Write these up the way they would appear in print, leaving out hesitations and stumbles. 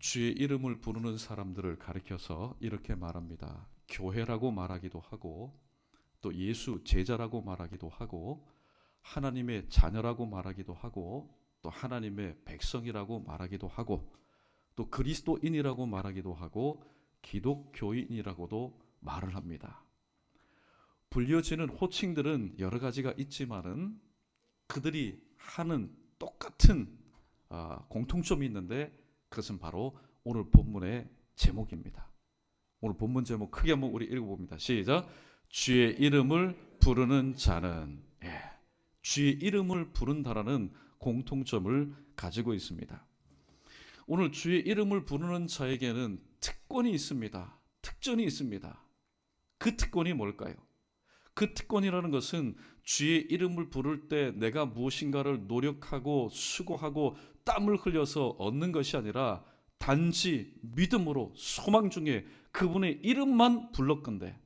주의 이름을 부르는 사람들을 가리켜서 이렇게 말합니다. 교회라고 말하기도 하고, 또 예수 제자라고 말하기도 하고, 하나님의 자녀라고 말하기도 하고, 또 하나님의 백성이라고 말하기도 하고, 또 그리스도인이라고 말하기도 하고, 기독교인이라고도 말을 합니다. 불려지는 호칭들은 여러 가지가 있지만은 그들이 하는 똑같은 공통점이 있는데, 그것은 바로 오늘 본문의 제목입니다. 오늘 본문 제목 크게 한번 우리 읽어봅니다. 시작. 주의 이름을 부르는 자는, 주의 이름을 부른다라는 공통점을 가지고 있습니다. 오늘 주의 이름을 부르는 자에게는 특권이 있습니다. 특전이 있습니다. 그 특권이 뭘까요? 그 특권이라는 것은 주의 이름을 부를 때 내가 무엇인가를 노력하고 수고하고 땀을 흘려서 얻는 것이 아니라 단지 믿음으로 소망 중에 그분의 이름만 불렀건대,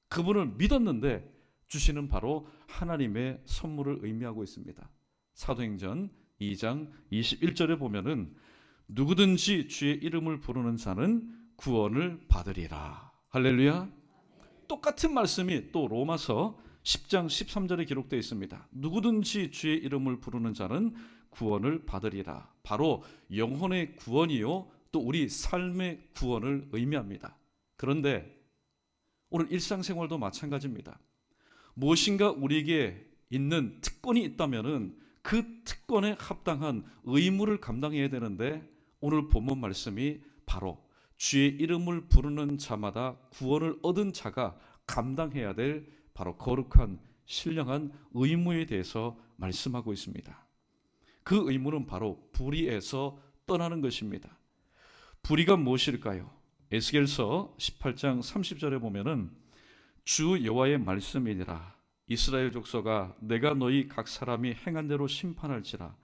그분을 믿었는데 주시는 바로 하나님의 선물을 의미하고 있습니다. 사도행전 2장 21절에 보면은 누구든지 주의 이름을 부르는 자는 구원을 받으리라. 할렐루야. 똑같은 말씀이 또 로마서 10장 13절에 기록되어 있습니다. 누구든지 주의 이름을 부르는 자는 구원을 받으리라. 바로 영혼의 구원이요 또 우리 삶의 구원을 의미합니다. 그런데 오늘 일상생활도 마찬가지입니다. 무엇인가 우리에게 있는 특권이 있다면은 그 특권에 합당한 의무를 감당해야 되는데, 오늘 본문 말씀이 바로 주의 이름을 부르는 자마다 구원을 얻은 자가 감당해야 될 바로 거룩한 신령한 의무에 대해서 말씀하고 있습니다. 그 의무는 바로 불의에서 떠나는 것입니다. 불의가 무엇일까요? 에스겔서 18장 30절에 보면은 주 여호와의 말씀이니라. 이스라엘 족속아, 내가 너희 각 사람이 행한 대로 심판할지라.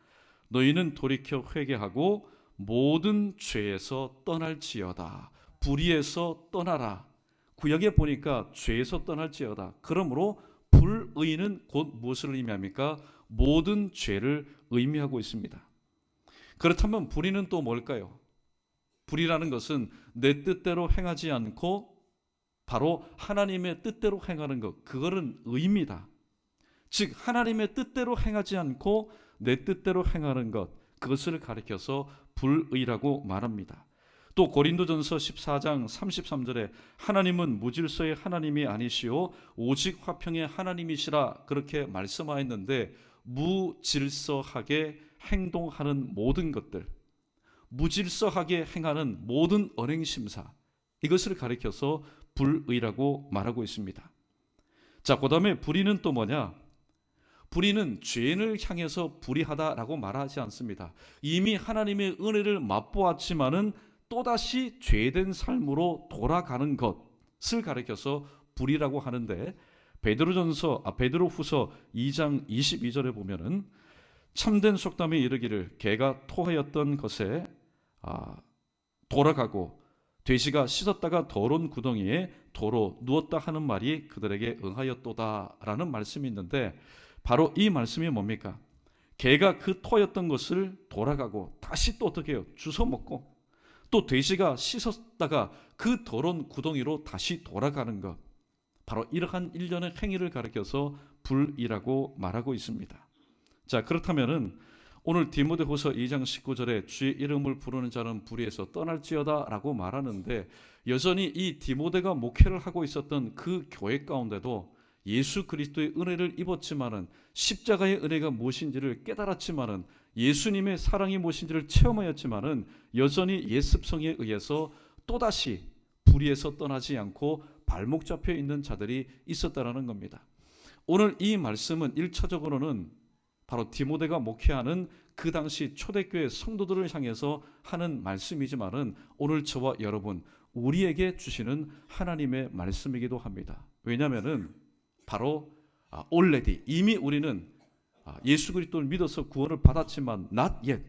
너희는 돌이켜 회개하고 모든 죄에서 떠날지어다. 불의에서 떠나라. 구약에 보니까 죄에서 떠날지어다. 그러므로 불의는 곧 무엇을 의미합니까? 모든 죄를 의미하고 있습니다. 그렇다면 불의는 또 뭘까요? 불의라는 것은 내 뜻대로 행하지 않고 바로 하나님의 뜻대로 행하는 것, 그거는 의미다. 즉 하나님의 뜻대로 행하지 않고 내 뜻대로 행하는 것, 그것을 가리켜서 불의라고 말합니다. 또 고린도전서 14장 33절에 하나님은 무질서의 하나님이 아니시오 오직 화평의 하나님이시라 그렇게 말씀하였는데, 무질서하게 행동하는 모든 것들, 무질서하게 행하는 모든 언행심사, 이것을 가리켜서 불의라고 말하고 있습니다. 자, 그 다음에 불의는 또 뭐냐? 불의는 죄인을 향해서 불의하다라고 말하지 않습니다. 이미 하나님의 은혜를 맛보았지만은 또다시 죄된 삶으로 돌아가는 것을 가리켜서 불의라고 하는데, 베드로후서 2장 22절에 보면은 참된 속담에 이르기를 개가 토하였던 것에 돌아가고 돼지가 씻었다가 더러운 구덩이에 도로 누웠다 하는 말이 그들에게 응하였도다라는 말씀이 있는데, 바로 이 말씀이 뭡니까? 개가 그 토였던 것을 돌아가고 다시 또 어떻게 해요? 주워 먹고, 또 돼지가 씻었다가 그 더러운 구덩이로 다시 돌아가는 것, 바로 이러한 일련의 행위를 가리켜서 불의라고 말하고 있습니다. 자, 그렇다면은 오늘 디모데후서 2장 19절에 주의 이름을 부르는 자는 불의에서 떠날지어다 라고 말하는데, 여전히 이 디모데가 목회를 하고 있었던 그 교회 가운데도 예수 그리스도의 은혜를 입었지만은, 십자가의 은혜가 무엇인지를 깨달았지만은, 예수님의 사랑이 무엇인지를 체험하였지만은 여전히 옛습성에 의해서 또다시 불의에서 떠나지 않고 발목 잡혀 있는 자들이 있었다라는 겁니다. 오늘 이 말씀은 1차적으로는 바로 디모데가 목회하는 그 당시 초대교회 성도들을 향해서 하는 말씀이지만은, 오늘 저와 여러분 우리에게 주시는 하나님의 말씀이기도 합니다. 왜냐하면은 바로 already 이미 우리는 예수 그리스도를 믿어서 구원을 받았지만 not yet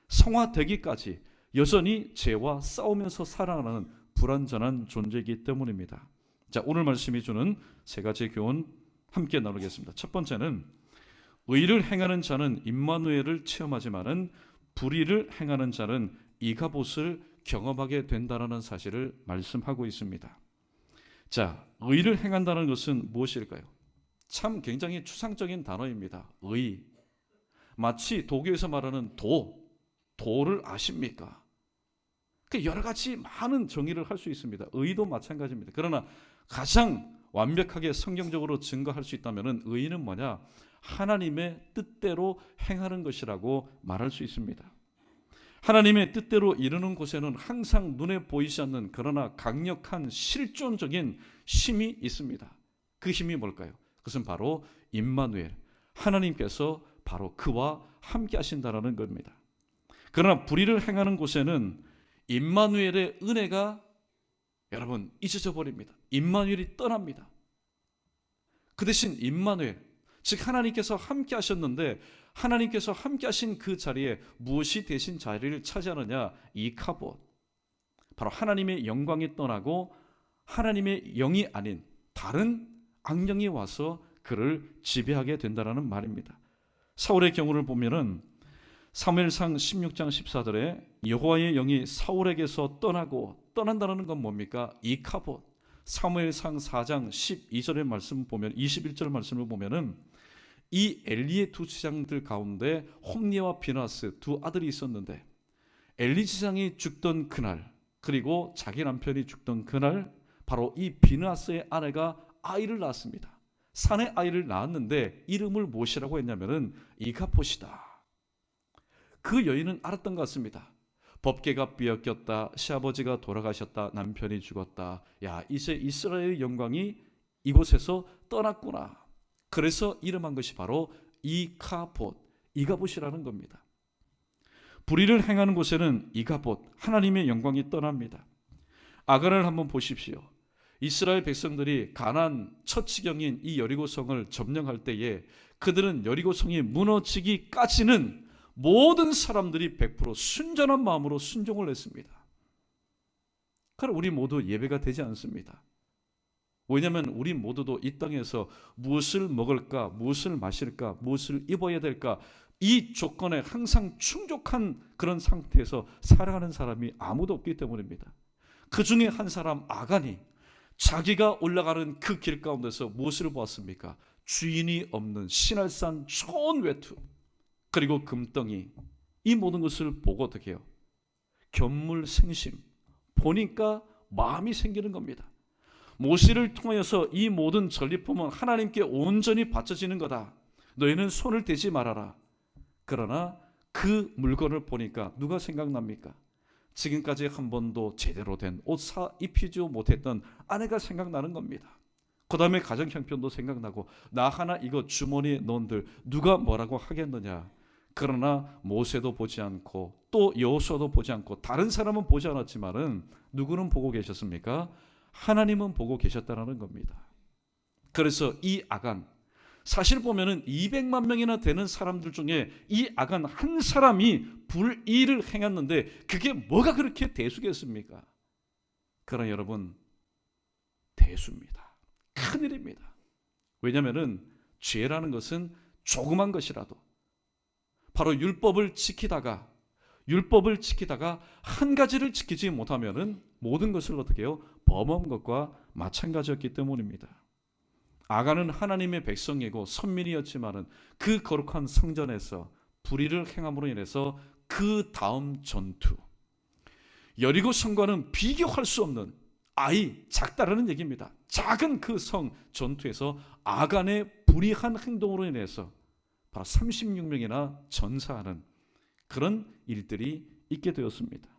성화되기까지 여전히 죄와 싸우면서 살아가는 불완전한 존재이기 때문입니다. 자, 오늘 말씀이 주는 세 가지 교훈 함께 나누겠습니다. 첫 번째는 의를 행하는 자는 임마누엘을 체험하지만은 불의를 행하는 자는 이가봇을 경험하게 된다는 사실을 말씀하고 있습니다. 자, 의를 행한다는 것은 무엇일까요? 참 굉장히 추상적인 단어입니다. 의. 마치 도교에서 말하는 도를 아십니까? 여러 가지 많은 정의를 할 수 있습니다. 의도 마찬가지입니다. 그러나 가장 완벽하게 성경적으로 증거할 수 있다면 의는 뭐냐? 하나님의 뜻대로 행하는 것이라고 말할 수 있습니다. 하나님의 뜻대로 이루는 곳에는 항상 눈에 보이지 않는 그러나 강력한 실존적인 힘이 있습니다. 그 힘이 뭘까요? 그것은 바로 임마누엘, 하나님께서 바로 그와 함께 하신다라는 겁니다. 그러나 불의를 행하는 곳에는 임마누엘의 은혜가 여러분 잊어져 버립니다. 임마누엘이 떠납니다. 그 대신 임마누엘, 즉 하나님께서 함께 하셨는데 하나님께서 함께 하신 그 자리에 무엇이 대신 자리를 차지하느냐? 이카봇, 바로 하나님의 영광이 떠나고 하나님의 영이 아닌 다른 악령이 와서 그를 지배하게 된다는 말입니다. 사울의 경우를 보면은 사무엘상 16장 14절에 여호와의 영이 사울에게서 떠난다는 건 뭡니까? 이카봇. 사무엘상 4장 12절의 말씀을 보면 21절 말씀을 보면은 이 엘리의 두 제장들 가운데 홈리와 비나스 두 아들이 있었는데 엘리 제장이 죽던 그날 그리고 자기 남편이 죽던 그날 바로 이 비나스의 아내가 아이를 낳았습니다. 산의 아이를 낳았는데 이름을 무엇이라고 했냐면은 이가봇이다. 그 여인은 알았던 것 같습니다. 법궤가 삐었겼다. 시아버지가 돌아가셨다. 남편이 죽었다. 야, 이제 이스라엘의 영광이 이곳에서 떠났구나. 그래서 이름한 것이 바로 이가봇, 이가봇이라는 겁니다. 불의를 행하는 곳에는 이가봇, 하나님의 영광이 떠납니다. 아간을 한번 보십시오. 이스라엘 백성들이 가나안 첫 지경인 이 여리고성을 점령할 때에 그들은 여리고성이 무너지기까지는 모든 사람들이 100% 순전한 마음으로 순종을 했습니다. 그러나 우리 모두 예배가 되지 않습니다. 왜냐하면 우리 모두도 이 땅에서 무엇을 먹을까, 무엇을 마실까, 무엇을 입어야 될까 이 조건에 항상 충족한 그런 상태에서 살아가는 사람이 아무도 없기 때문입니다. 그 중에 한 사람 아간이 자기가 올라가는 그 길 가운데서 무엇을 보았습니까? 주인이 없는 신할산 좋은 외투 그리고 금덩이, 이 모든 것을 보고 어떻게 해요? 견물생심, 보니까 마음이 생기는 겁니다. 모세를 통하여서 이 모든 전리품은 하나님께 온전히 바쳐지는 거다. 너희는 손을 대지 말아라. 그러나 그 물건을 보니까 누가 생각납니까? 지금까지 한 번도 제대로 된 옷 입히지 못했던 아내가 생각나는 겁니다. 그 다음에 가정 형편도 생각나고 나 하나 이거 주머니에 넣은들 누가 뭐라고 하겠느냐. 그러나 모세도 보지 않고 또 여호수아도 보지 않고 다른 사람은 보지 않았지만은 누구는 보고 계셨습니까? 하나님은 보고 계셨다는 겁니다. 그래서 이 아간, 사실 보면은 200만 명이나 되는 사람들 중에 이 아간 한 사람이 불의를 행했는데 그게 뭐가 그렇게 대수겠습니까? 그러나 여러분, 대수입니다. 큰일입니다. 왜냐하면은 죄라는 것은 조그만 것이라도 바로 율법을 지키다가 한 가지를 지키지 못하면은 모든 것을 어떻게 해요? 범한 것과 마찬가지였기 때문입니다. 아간은 하나님의 백성이고 선민이었지만은 그 거룩한 성전에서 불의를 행함으로 인해서 그 다음 전투, 여리고 성과는 비교할 수 없는 작다라는 얘기입니다. 작은 그 성 전투에서 아간의 불의한 행동으로 인해서 바로 36명이나 전사하는 그런 일들이 있게 되었습니다.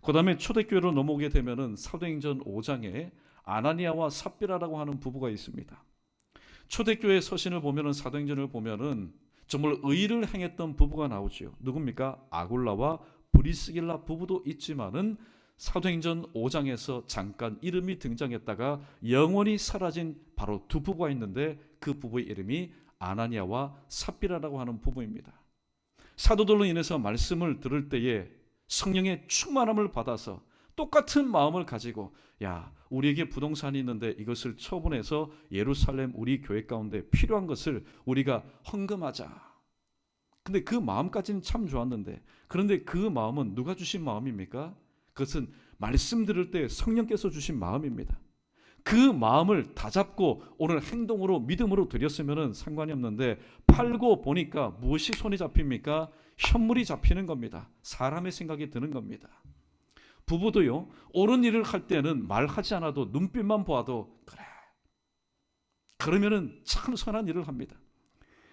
그 다음에 초대교회로 넘어오게 되면은 사도행전 5장에 아나니아와 삽비라라고 하는 부부가 있습니다. 초대교회 서신을 보면은 사도행전을 보면은 정말 의를 행했던 부부가 나오죠. 누굽니까? 아굴라와 브리스길라 부부도 있지만은 사도행전 5장에서 잠깐 이름이 등장했다가 영원히 사라진 바로 두 부부가 있는데 그 부부의 이름이 아나니아와 삽비라라고 하는 부부입니다. 사도들로 인해서 말씀을 들을 때에 성령의 충만함을 받아서 똑같은 마음을 가지고 우리에게 부동산이 있는데 이것을 처분해서 예루살렘 우리 교회 가운데 필요한 것을 우리가 헌금하자. 근데 그 마음까지는 참 좋았는데, 그런데 그 마음은 누가 주신 마음입니까? 그것은 말씀 들을 때 성령께서 주신 마음입니다. 그 마음을 다잡고 오늘 행동으로 믿음으로 드렸으면 상관이 없는데, 팔고 보니까 무엇이 손에 잡힙니까? 현물이 잡히는 겁니다. 사람의 생각이 드는 겁니다. 부부도요, 옳은 일을 할 때는 말하지 않아도 눈빛만 보아도 그래, 그러면은 참 선한 일을 합니다.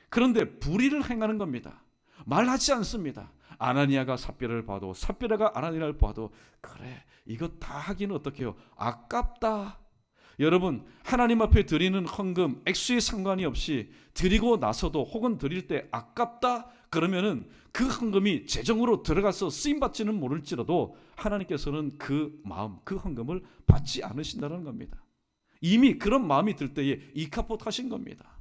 그런데 불의를 행하는 겁니다. 말하지 않습니다. 아나니아가 삽비라를 봐도, 삽비라가 아나니아를 봐도 그래, 이거 다 하기는 어떡해요? 아깝다. 여러분, 하나님 앞에 드리는 헌금 액수에 상관이 없이 드리고 나서도 혹은 드릴 때 아깝다 그러면은 그 헌금이 재정으로 들어가서 쓰임받지는 모를지라도 하나님께서는 그 마음, 그 헌금을 받지 않으신다는 겁니다. 이미 그런 마음이 들 때에 이카봇 하신 겁니다.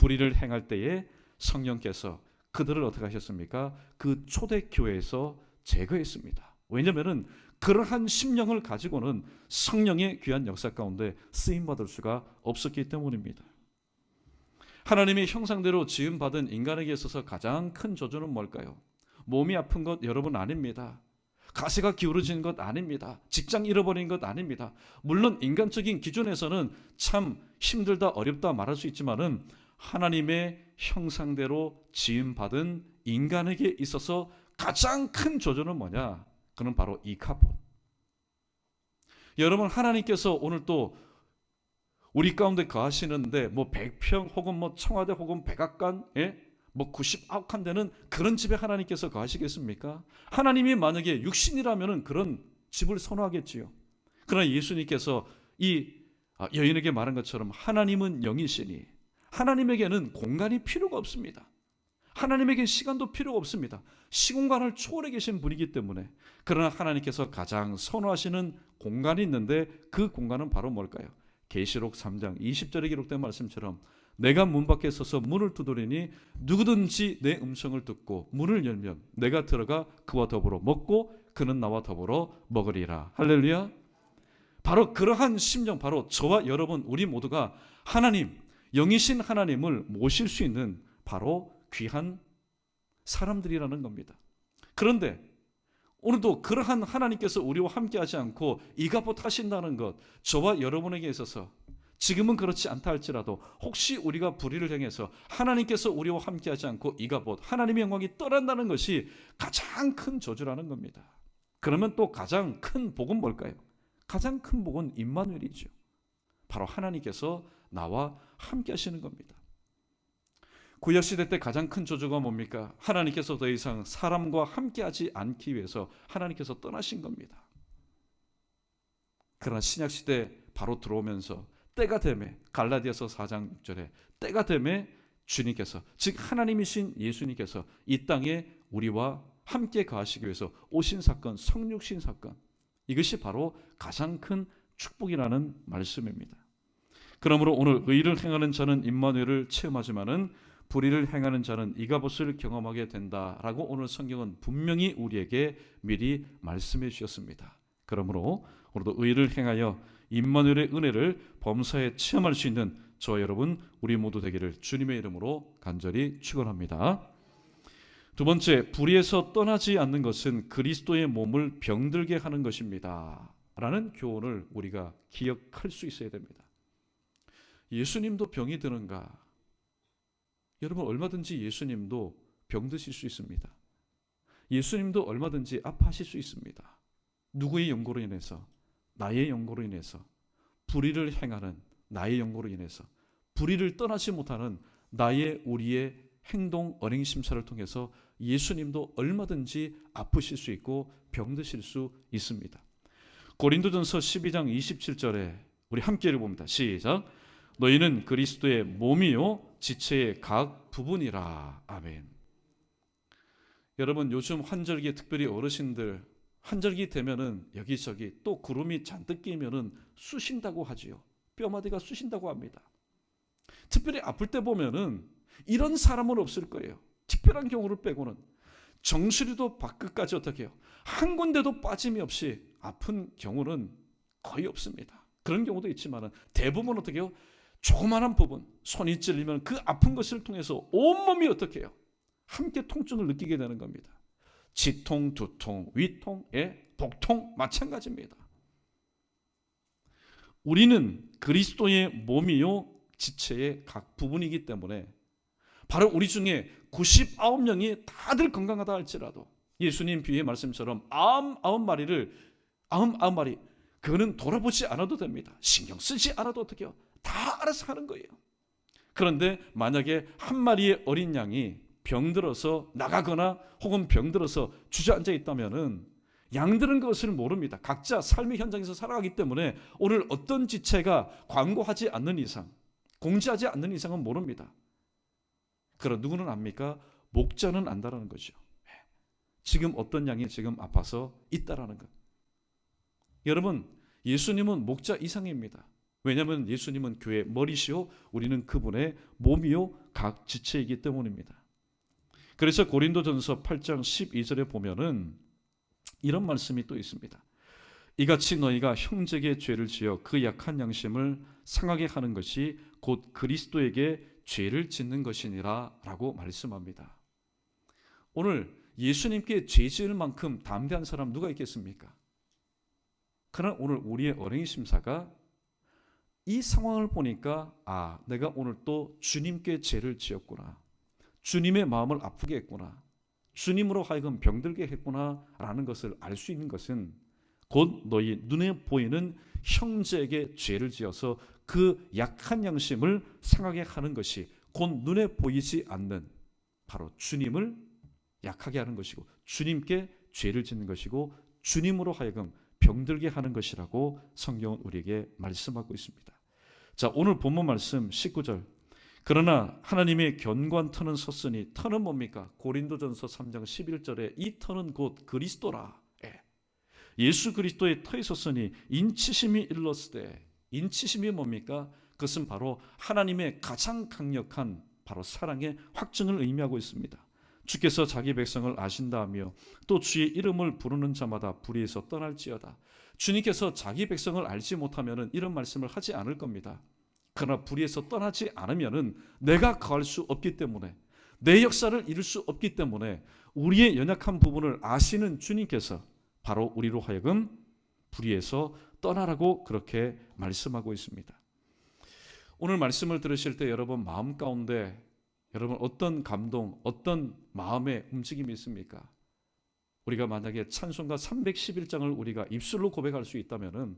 불의를 행할 때에 성령께서 그들을 어떻게 하셨습니까? 그 초대교회에서 제거했습니다. 왜냐하면 그러한 심령을 가지고는 성령의 귀한 역사 가운데 쓰임받을 수가 없었기 때문입니다. 하나님의 형상대로 지음받은 인간에게 있어서 가장 큰 저주는 뭘까요? 몸이 아픈 것 여러분 아닙니다. 가시가 기울어지는 것 아닙니다. 직장 잃어버린 것 아닙니다. 물론 인간적인 기준에서는 참 힘들다 어렵다 말할 수 있지만은 하나님의 형상대로 지음받은 인간에게 있어서 가장 큰 저주는 뭐냐? 그는 바로 이카봇. 여러분, 하나님께서 오늘 또 우리 가운데 거하시는데 뭐 100평 혹은 뭐 청와대 혹은 백악관, 뭐 99칸 되는 그런 집에 하나님께서 거하시겠습니까? 하나님이 만약에 육신이라면은 그런 집을 선호하겠지요. 그러나 예수님께서 이 여인에게 말한 것처럼 하나님은 영이시니 하나님에게는 공간이 필요가 없습니다. 하나님에게는 시간도 필요가 없습니다. 시공간을 초월해 계신 분이기 때문에. 그러나 하나님께서 가장 선호하시는 공간이 있는데 그 공간은 바로 뭘까요? 계시록 3장 20절에 기록된 말씀처럼 내가 문 밖에 서서 문을 두드리니 누구든지 내 음성을 듣고 문을 열면 내가 들어가 그와 더불어 먹고 그는 나와 더불어 먹으리라. 할렐루야. 바로 그러한 심령, 바로 저와 여러분 우리 모두가 하나님, 영이신 하나님을 모실 수 있는 바로 귀한 사람들이라는 겁니다. 그런데 오늘도 그러한 하나님께서 우리와 함께하지 않고 이가봇 하신다는 것, 저와 여러분에게 있어서 지금은 그렇지 않다 할지라도 혹시 우리가 불의를 행해서 하나님께서 우리와 함께하지 않고 이가봇, 하나님의 영광이 떠난다는 것이 가장 큰 저주라는 겁니다. 그러면 또 가장 큰 복은 뭘까요? 가장 큰 복은 임마누엘이죠. 바로 하나님께서 나와 함께하시는 겁니다. 구약시대 때 가장 큰 저주가 뭡니까? 하나님께서 더 이상 사람과 함께하지 않기 위해서 하나님께서 떠나신 겁니다. 그러나 신약시대 바로 들어오면서 때가 되매, 갈라디아서 4장 6절에 때가 되매 주님께서, 즉 하나님이신 예수님께서 이 땅에 우리와 함께 거하시기 위해서 오신 사건, 성육신 사건, 이것이 바로 가장 큰 축복이라는 말씀입니다. 그러므로 오늘 의를 행하는 자는 임마누엘을 체험하지만은 불의를 행하는 자는 이가봇을 경험하게 된다라고 오늘 성경은 분명히 우리에게 미리 말씀해 주셨습니다. 그러므로 오늘도 의를 행하여 임마누엘의 은혜를 범사에 체험할 수 있는 저와 여러분 우리 모두 되기를 주님의 이름으로 간절히 축원합니다. 두 번째, 불의에서 떠나지 않는 것은 그리스도의 몸을 병들게 하는 것입니다 라는 교훈을 우리가 기억할 수 있어야 됩니다. 예수님도 병이 드는가? 여러분, 얼마든지 예수님도 병드실 수 있습니다. 예수님도 얼마든지 아파하실 수 있습니다. 누구의 연고로 인해서? 나의 연고로 인해서. 불의를 행하는 나의 연고로 인해서. 불의를 떠나지 못하는 나의 우리의 행동 언행 심사를 통해서 예수님도 얼마든지 아프실 수 있고 병드실 수 있습니다. 고린도전서 12장 27절에 우리 함께 읽어봅니다. 시작. 너희는 그리스도의 몸이요 지체의 각 부분이라. 아멘. 여러분, 요즘 환절기에 특별히 어르신들 환절기 되면은 여기저기 또 구름이 잔뜩 끼면은 쑤신다고 하지요. 뼈마디가 쑤신다고 합니다. 특별히 아플 때 보면은 이런 사람은 없을 거예요. 특별한 경우를 빼고는 정수리도 발끝까지 어떻게 해요? 한 군데도 빠짐이 없이 아픈 경우는 거의 없습니다. 그런 경우도 있지만은 대부분 어떻게 해요? 조그마한 부분, 손이 찔리면 그 아픈 것을 통해서 온몸이 어떻게 해요? 함께 통증을 느끼게 되는 겁니다. 지통, 두통, 위통, 복통 마찬가지입니다. 우리는 그리스도의 몸이요 지체의 각 부분이기 때문에 바로 우리 중에 99명이 다들 건강하다 할지라도 예수님 비유의 말씀처럼 99마리 그거는 돌아보지 않아도 됩니다. 신경 쓰지 않아도 어떻게요? 다 알아서 하는 거예요. 그런데 만약에 한 마리의 어린 양이 병들어서 나가거나 혹은 병들어서 주저앉아 있다면은 양들은 그것을 모릅니다. 각자 삶의 현장에서 살아가기 때문에 오늘 어떤 지체가 광고하지 않는 이상, 공지하지 않는 이상은 모릅니다. 그럼 누구는 압니까? 목자는 안다라는 거죠. 지금 어떤 양이 지금 아파서 있다라는 것. 여러분, 예수님은 목자 이상입니다. 왜냐하면 예수님은 교회의 머리시오, 우리는 그분의 몸이요 각 지체이기 때문입니다. 그래서 고린도전서 8장 12절에 보면은 이런 말씀이 또 있습니다. 이같이 너희가 형제에게 죄를 지어 그 약한 양심을 상하게 하는 것이 곧 그리스도에게 죄를 짓는 것이니라 라고 말씀합니다. 오늘 예수님께 죄 지을 만큼 담대한 사람 누가 있겠습니까? 그러나 오늘 우리의 어린이 심사가 이 상황을 보니까 내가 오늘 또 주님께 죄를 지었구나, 주님의 마음을 아프게 했구나, 주님으로 하여금 병들게 했구나 라는 것을 알 수 있는 것은 곧 너희 눈에 보이는 형제에게 죄를 지어서 그 약한 양심을 상하게 하는 것이 곧 눈에 보이지 않는 바로 주님을 약하게 하는 것이고 주님께 죄를 짓는 것이고 주님으로 하여금 병들게 하는 것이라고 성경은 우리에게 말씀하고 있습니다. 자, 오늘 본문 말씀 19절. 그러나 하나님의 견고한 터는 섰으니, 터는 뭡니까? 고린도전서 3장 11절에 이 터는 곧 그리스도라. 예수 그리스도의 터에 섰으니 인치심이 일렀으되, 인치심이 뭡니까? 그것은 바로 하나님의 가장 강력한 바로 사랑의 확증을 의미하고 있습니다. 주께서 자기 백성을 아신다 하며 또 주의 이름을 부르는 자마다 불의에서 떠날지어다. 주님께서 자기 백성을 알지 못하면 이런 말씀을 하지 않을 겁니다. 그러나 불의에서 떠나지 않으면 내가 거할 수 없기 때문에, 내 역사를 이룰 수 없기 때문에 우리의 연약한 부분을 아시는 주님께서 바로 우리로 하여금 불의에서 떠나라고 그렇게 말씀하고 있습니다. 오늘 말씀을 들으실 때 여러분 마음 가운데 여러분 어떤 감동, 어떤 마음의 움직임이 있습니까? 우리가 만약에 찬송가 311장을 우리가 입술로 고백할 수 있다면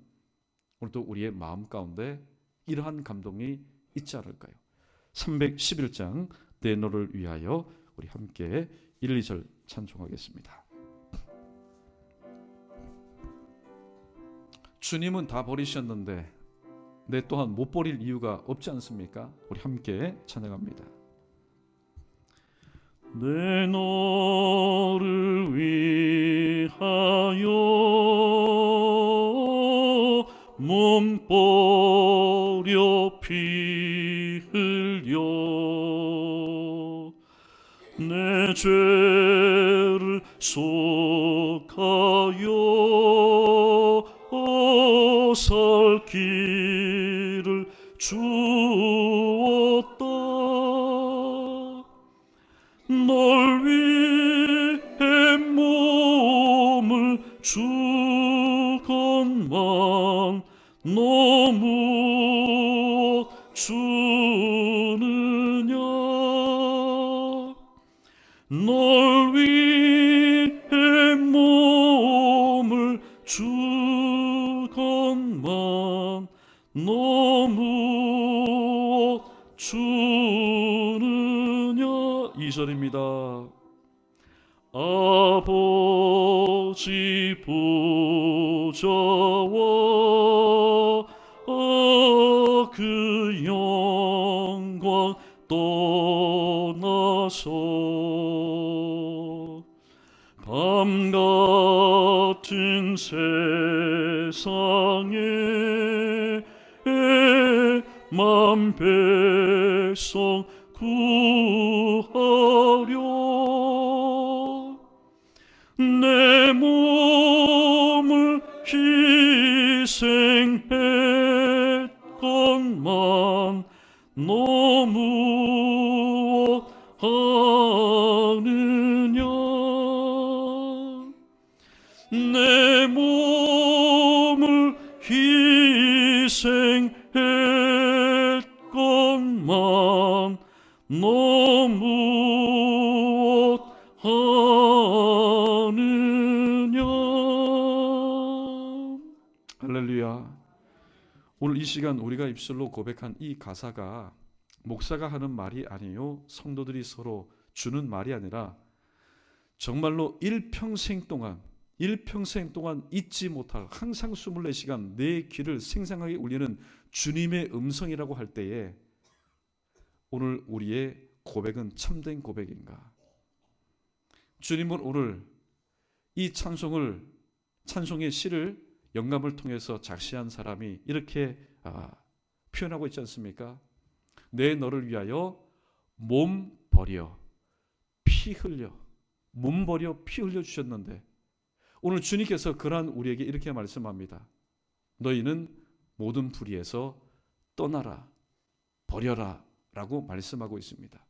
오늘도 우리의 마음 가운데 이러한 감동이 있지 않을까요? 311장 내 너를 위하여 우리 함께 1, 2절 찬송하겠습니다. 주님은 다 버리셨는데 내 또한 못 버릴 이유가 없지 않습니까? 우리 함께 찬양합니다. 내 너를 위하여 몸 버려 피 흘려 내 죄를 속하여 살 길을 주었다. 널 위해 몸을 주건만 너무 주느냐. 널 위해 몸을 주건만 너무 주느냐. 2절입니다. 아버지 보좌와 그 영광 떠나서 밤 같은 세상에 만 백성 구하려 내 몸을 희생했건만 너무 하느냐. 생했건만 너무 하느냐. 할렐루야. 오늘 이 시간 우리가 입술로 고백한 이 가사가 목사가 하는 말이 아니요, 성도들이 서로 주는 말이 아니라 정말로 일평생 동안 잊지 못할, 항상 24시간 내 귀를 생생하게 울리는 주님의 음성이라고 할 때에 오늘 우리의 고백은 참된 고백인가? 주님은 오늘 이 찬송의 시를 영감을 통해서 작시한 사람이 이렇게 표현하고 있지 않습니까? 내 너를 위하여 몸 버려 피 흘려 주셨는데 오늘 주님께서 그러한 우리에게 이렇게 말씀합니다. 너희는 모든 불의에서 떠나라, 버려라 라고 말씀하고 있습니다.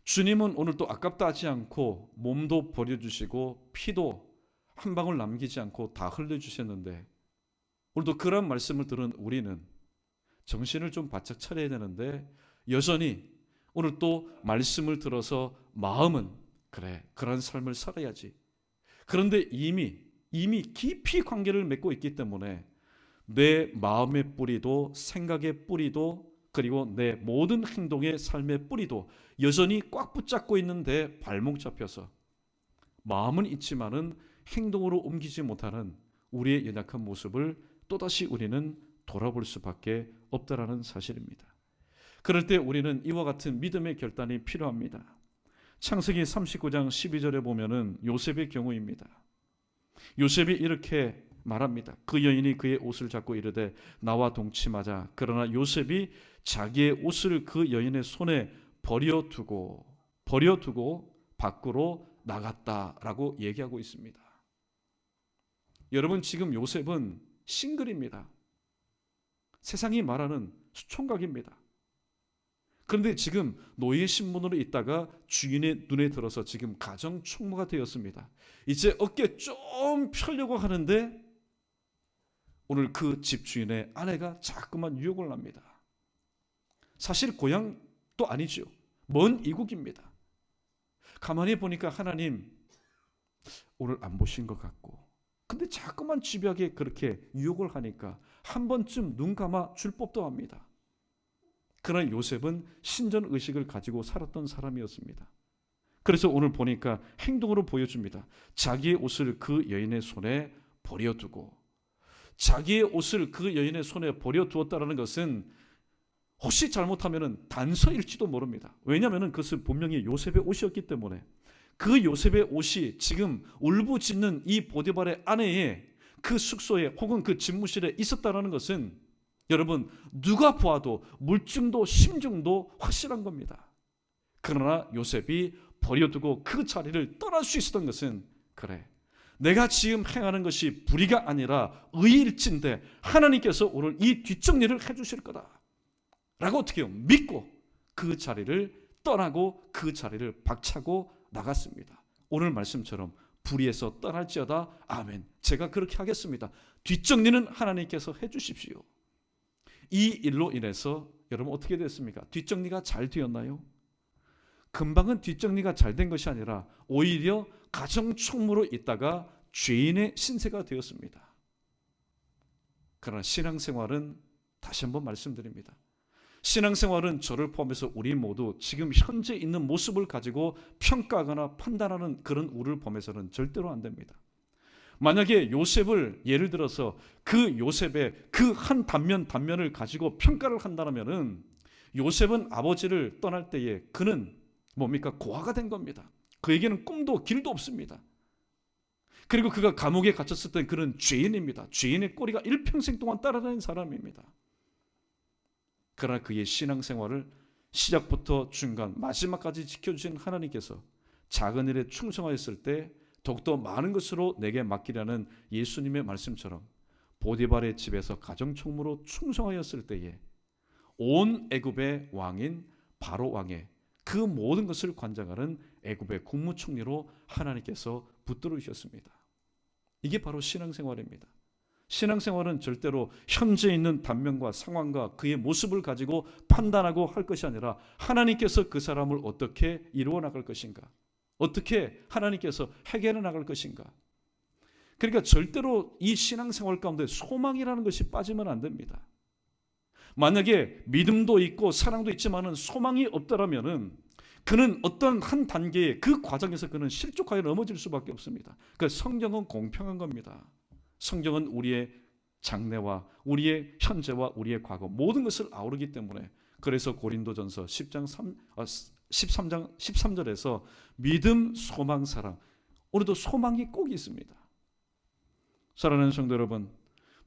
주님은 오늘 또 아깝다 하지 않고 몸도 버려주시고 피도 한 방울 남기지 않고 다 흘려주셨는데 오늘도 그런 말씀을 들은 우리는 정신을 좀 바짝 차려야 되는데 여전히 오늘 또 말씀을 들어서 마음은 그래, 그런 삶을 살아야지. 그런데 이미 깊이 관계를 맺고 있기 때문에 내 마음의 뿌리도 생각의 뿌리도 그리고 내 모든 행동의 삶의 뿌리도 여전히 꽉 붙잡고 있는데 발목 잡혀서 마음은 있지만은 행동으로 옮기지 못하는 우리의 연약한 모습을 또다시 우리는 돌아볼 수밖에 없다라는 사실입니다. 그럴 때 우리는 이와 같은 믿음의 결단이 필요합니다. 창세기 39장 12절에 보면은 요셉의 경우입니다. 요셉이 이렇게 말합니다. 그 여인이 그의 옷을 잡고 이르되 나와 동침하자. 그러나 요셉이 자기의 옷을 그 여인의 손에 버려두고 밖으로 나갔다라고 얘기하고 있습니다. 여러분, 지금 요셉은 싱글입니다. 세상이 말하는 수총각입니다. 그런데 지금 노예 신분으로 있다가 주인의 눈에 들어서 지금 가정 총무가 되었습니다. 이제 어깨 좀 펴려고 하는데 오늘 그 집주인의 아내가 자꾸만 유혹을 합니다. 사실 고향도 아니죠. 먼 이국입니다. 가만히 보니까 하나님 오늘 안 보신 것 같고, 근데 자꾸만 집요하게 그렇게 유혹을 하니까 한 번쯤 눈 감아 줄 법도 합니다. 그러나 요셉은 신전의식을 가지고 살았던 사람이었습니다. 그래서 오늘 보니까 행동으로 보여줍니다. 자기의 옷을 그 여인의 손에 버려두고, 자기의 옷을 그 여인의 손에 버려두었다는 것은 혹시 잘못하면 단서일지도 모릅니다. 왜냐하면 그것은 분명히 요셉의 옷이었기 때문에 그 요셉의 옷이 지금 울부짖는 이 보디발의 아내의 그 숙소에 혹은 그 집무실에 있었다는 것은 여러분 누가 보아도 물증도 심증도 확실한 겁니다. 그러나 요셉이 버려두고 그 자리를 떠날 수 있었던 것은 그래, 내가 지금 행하는 것이 불의가 아니라 의일진데 하나님께서 오늘 이 뒷정리를 해주실 거다 라고 어떻게 해요? 믿고 그 자리를 떠나고 그 자리를 박차고 나갔습니다. 오늘 말씀처럼 불의에서 떠날지어다 아멘, 제가 그렇게 하겠습니다. 뒷정리는 하나님께서 해주십시오. 이 일로 인해서 여러분 어떻게 됐습니까? 뒷정리가 잘 되었나요? 금방은 뒷정리가 잘 된 것이 아니라 오히려 가정총무로 있다가 죄인의 신세가 되었습니다. 그러나 신앙생활은 다시 한번 말씀드립니다. 신앙생활은 저를 포함해서 우리 모두 지금 현재 있는 모습을 가지고 평가하거나 판단하는 그런 우를 범해서는 절대로 안 됩니다. 만약에 요셉을 예를 들어서 그 요셉의 그 한 단면을 가지고 평가를 한다면은 요셉은 아버지를 떠날 때에 그는 뭡니까? 고아가 된 겁니다. 그에게는 꿈도 길도 없습니다. 그리고 그가 감옥에 갇혔을 때 그는 죄인입니다. 죄인의 꼬리가 일평생 동안 따라다니는 사람입니다. 그러나 그의 신앙생활을 시작부터 중간 마지막까지 지켜주신 하나님께서 작은 일에 충성하였을 때 더욱더 많은 것으로 내게 맡기라는 예수님의 말씀처럼 보디발의 집에서 가정총무로 충성하였을 때에 온 애굽의 왕인 바로 왕의 그 모든 것을 관장하는 애굽의 국무총리로 하나님께서 붙들어 주셨습니다. 이게 바로 신앙생활입니다. 신앙생활은 절대로 현재 있는 단면과 상황과 그의 모습을 가지고 판단하고 할 것이 아니라 하나님께서 그 사람을 어떻게 이루어 나갈 것인가, 어떻게 하나님께서 해결해 나갈 것인가. 그러니까 절대로 이 신앙생활 가운데 소망이라는 것이 빠지면 안 됩니다. 만약에 믿음도 있고 사랑도 있지만은 소망이 없다라면은 그는 어떤 한 단계의 그 과정에서 그는 실족하여 넘어질 수밖에 없습니다. 그 성경은 공평한 겁니다. 성경은 우리의 장래와 우리의 현재와 우리의 과거 모든 것을 아우르기 때문에, 그래서 고린도전서 13장 13절에서 믿음, 소망, 사랑, 우리도 소망이 꼭 있습니다. 사랑하는 성도 여러분,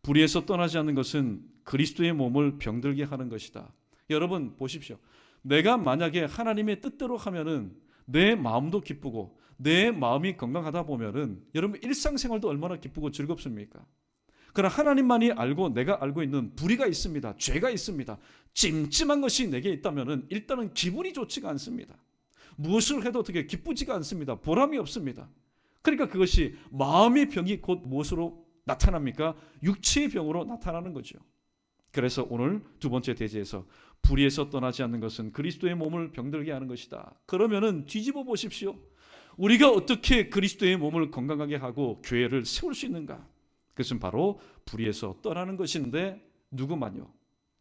불의에서 떠나지 않는 것은 그리스도의 몸을 병들게 하는 것이다. 여러분 보십시오. 내가 만약에 하나님의 뜻대로 하면은 내 마음도 기쁘고 내 마음이 건강하다 보면은 여러분 일상생활도 얼마나 기쁘고 즐겁습니까? 그러나 하나님만이 알고 내가 알고 있는 불의가 있습니다. 죄가 있습니다. 찜찜한 것이 내게 있다면은 일단은 기분이 좋지가 않습니다. 무엇을 해도 어떻게 기쁘지가 않습니다. 보람이 없습니다. 그러니까 그것이 마음의 병이 곧 무엇으로 나타납니까? 육체의 병으로 나타나는 거죠. 그래서 오늘 두 번째 대지에서 불의에서 떠나지 않는 것은 그리스도의 몸을 병들게 하는 것이다. 그러면은 뒤집어 보십시오. 우리가 어떻게 그리스도의 몸을 건강하게 하고 교회를 세울 수 있는가? 그것은 바로 불의에서 떠나는 것인데, 누구만요?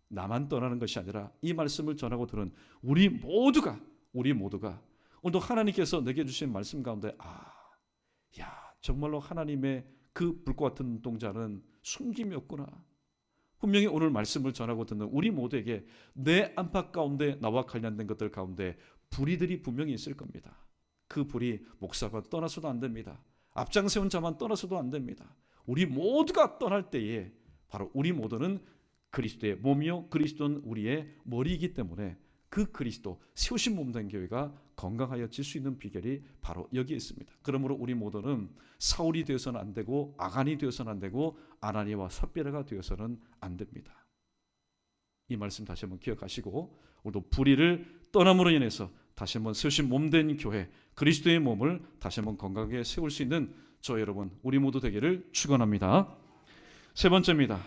나만 떠나는 것이 아니라 이 말씀을 전하고 들은 우리 모두가 오늘도 하나님께서 내게 주신 말씀 가운데 정말로 하나님의 그 불과 같은 눈동자는 숨김이 없구나. 분명히 오늘 말씀을 전하고 듣는 우리 모두에게 내 안팎 가운데 나와 관련된 것들 가운데 불의들이 분명히 있을 겁니다. 그 불이 목사가 떠나서도 안 됩니다. 앞장세운 자만 떠나서도 안 됩니다. 우리 모두가 떠날 때에 바로 우리 모두는 그리스도의 몸이요 그리스도는 우리의 머리이기 때문에 그 그리스도 세우신 몸된 교회가 건강하여질 수 있는 비결이 바로 여기에 있습니다. 그러므로 우리 모두는 사울이 되어서는 안 되고 아간이 되어서는 안 되고 아나니아와 삽비라가 되어서는 안 됩니다. 이 말씀 다시 한번 기억하시고 오늘도 불의를 떠남으로 인해서 다시 한번 세우신 몸된 교회 그리스도의 몸을 다시 한번 건강하게 세울 수 있는 저 여러분 우리 모두 되기를 축원합니다. 세 번째입니다.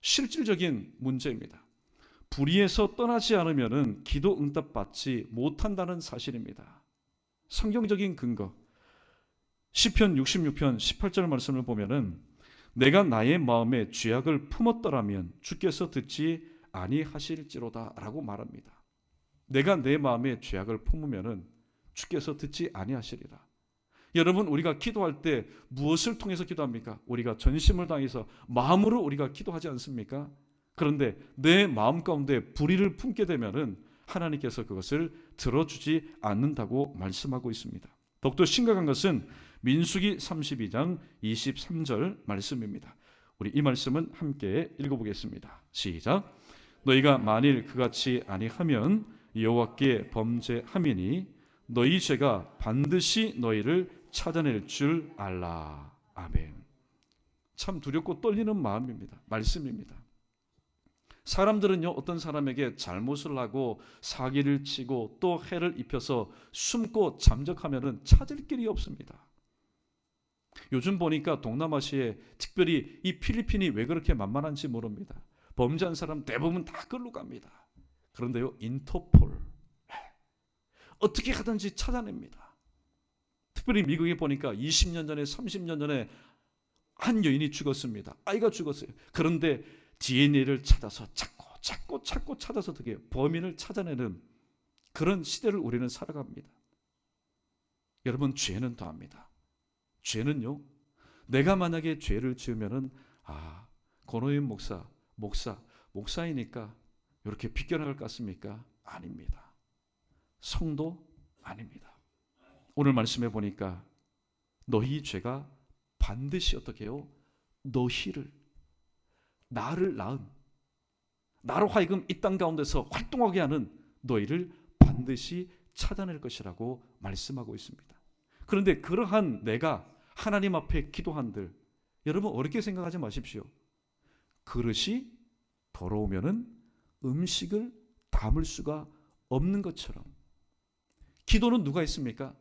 실질적인 문제입니다. 불의에서 떠나지 않으면 기도 응답받지 못한다는 사실입니다. 성경적인 근거 시편 66편 18절 말씀을 보면은 내가 나의 마음에 죄악을 품었더라면 주께서 듣지 아니하실지로다 라고 말합니다. 내가 내 마음에 죄악을 품으면은 주께서 듣지 아니하시리라. 여러분 우리가 기도할 때 무엇을 통해서 기도합니까? 우리가 전심을 다해서 마음으로 우리가 기도하지 않습니까? 그런데 내 마음 가운데 불의를 품게 되면은 하나님께서 그것을 들어주지 않는다고 말씀하고 있습니다. 더욱더 심각한 것은 민수기 32장 23절 말씀입니다. 우리 이 말씀은 함께 읽어보겠습니다. 시작. 너희가 만일 그같이 아니하면 여호와께 범죄함이니 너희 죄가 반드시 너희를 찾아낼 줄 알라. 아멘. 참 두렵고 떨리는 마음입니다. 말씀입니다. 사람들은요 어떤 사람에게 잘못을 하고 사기를 치고 또 해를 입혀서 숨고 잠적하면은 찾을 길이 없습니다. 요즘 보니까 동남아시아에 특별히 이 필리핀이 왜 그렇게 만만한지 모릅니다. 범죄한 사람 대부분 다 그걸로 갑니다. 그런데요 인터폴 어떻게 하든지 찾아냅니다. 특별히 미국에 보니까 20년 전에 30년 전에 한 여인이 죽었습니다. 아이가 죽었어요. 그런데 DNA를 찾아서 찾고 찾아서 어떻게 범인을 찾아내는 그런 시대를 우리는 살아갑니다. 여러분 죄는 더합니다. 죄는요 내가 만약에 죄를 지으면은 권호인 목사이니까 이렇게 비껴나갈 것 같습니까? 아닙니다. 성도 아닙니다. 오늘 말씀해 보니까 너희 죄가 반드시 어떻게 해요? 너희를 나를 낳은 나로 하여금 이 땅 가운데서 활동하게 하는 너희를 반드시 찾아낼 것이라고 말씀하고 있습니다. 그런데 그러한 내가 하나님 앞에 기도한들 여러분 어렵게 생각하지 마십시오. 그릇이 더러우면은 음식을 담을 수가 없는 것처럼 기도는 누가 했습니까?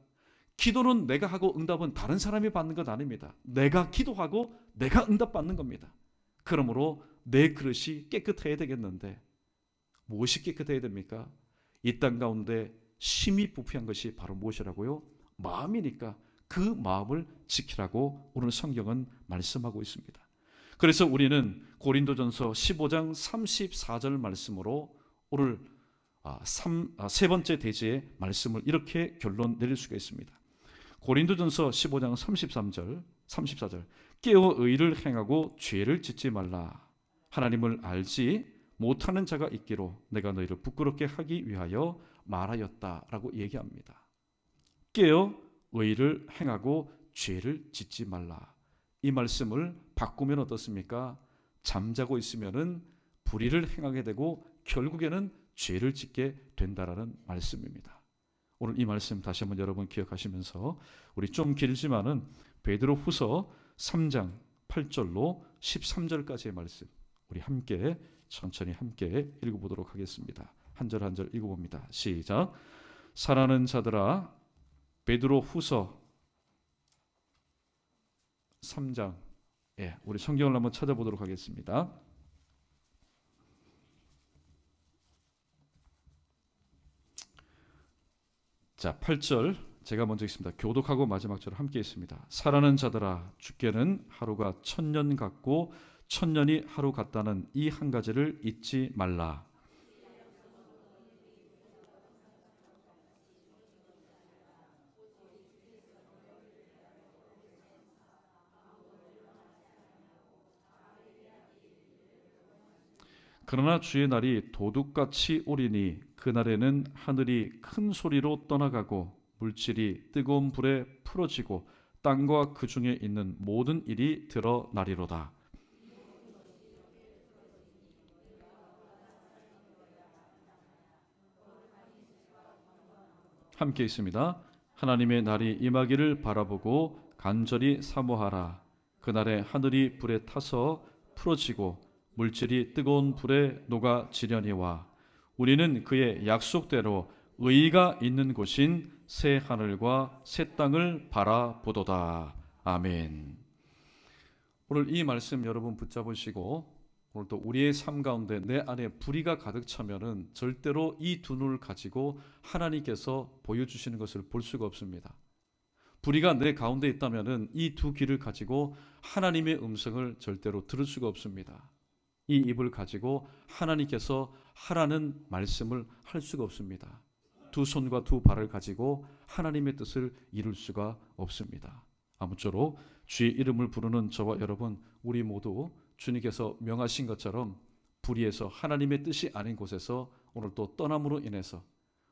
기도는 내가 하고 응답은 다른 사람이 받는 것 아닙니다. 내가 기도하고 내가 응답받는 겁니다. 그러므로 내 그릇이 깨끗해야 되겠는데 무엇이 깨끗해야 됩니까? 이 땅 가운데 심히 부패한 것이 바로 무엇이라고요? 마음이니까 그 마음을 지키라고 오늘 성경은 말씀하고 있습니다. 그래서 우리는 고린도전서 15장 34절 말씀으로 오늘 세 번째 대지의 말씀을 이렇게 결론 내릴 수가 있습니다. 고린도전서 15장 34절 깨어 의를 행하고 죄를 짓지 말라. 하나님을 알지 못하는 자가 있기로 내가 너희를 부끄럽게 하기 위하여 말하였다라고 얘기합니다. 깨어 의를 행하고 죄를 짓지 말라. 이 말씀을 바꾸면 어떻습니까? 잠자고 있으면은 불의를 행하게 되고 결국에는 죄를 짓게 된다라는 말씀입니다. 오늘 이 말씀 다시 한번 여러분 기억하시면서 우리 좀 길지만은 베드로후서 3장 8절로 13절까지의 말씀 우리 함께 천천히 함께 읽어보도록 하겠습니다. 한 절 한 절 읽어봅니다. 시작. 사랑하는 자들아, 베드로후서 3장 우리 성경을 한번 찾아보도록 하겠습니다. 자, 8절 제가 먼저 읽습니다. 교독하고 마지막 절 함께 있습니다. 사랑하는 자들아, 주께는 하루가 1000년 같고 1000년이 하루 같다는 이 한 가지를 잊지 말라. 그러나 주의 날이 도둑같이 오리니 그날에는 하늘이 큰 소리로 떠나가고 물질이 뜨거운 불에 풀어지고 땅과 그 중에 있는 모든 일이 드러나리로다. 함께 있습니다. 하나님의 날이 임하기를 바라보고 간절히 사모하라. 그날에 하늘이 불에 타서 풀어지고 물질이 뜨거운 불에 녹아지려니와 우리는 그의 약속대로 의가 있는 곳인 새 하늘과 새 땅을 바라보도다. 아멘. 오늘 이 말씀 여러분 붙잡으시고 오늘 또 우리의 삶 가운데 내 안에 불의가 가득 차면은 절대로 이 두 눈을 가지고 하나님께서 보여주시는 것을 볼 수가 없습니다. 불의가 내 가운데 있다면은 이 두 귀를 가지고 하나님의 음성을 절대로 들을 수가 없습니다. 이 입을 가지고 하나님께서 하라는 말씀을 할 수가 없습니다. 두 손과 두 발을 가지고 하나님의 뜻을 이룰 수가 없습니다. 아무쪼록 주의 이름을 부르는 저와 여러분 우리 모두 주님께서 명하신 것처럼 불의에서 하나님의 뜻이 아닌 곳에서 오늘 또 떠남으로 인해서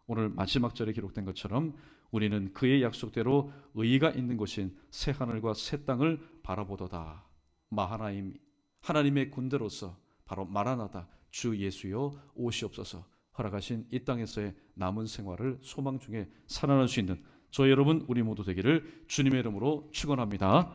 오늘 마지막 절에 기록된 것처럼 우리는 그의 약속대로 의가 있는 곳인 새 하늘과 새 땅을 바라보도다. 마하나임 하나님의 군대로서 바로 마라나다 주 예수여 오시옵소서 허락하신 이 땅에서의 남은 생활을 소망 중에 살아날 수 있는 저 여러분 우리 모두 되기를 주님의 이름으로 축원합니다.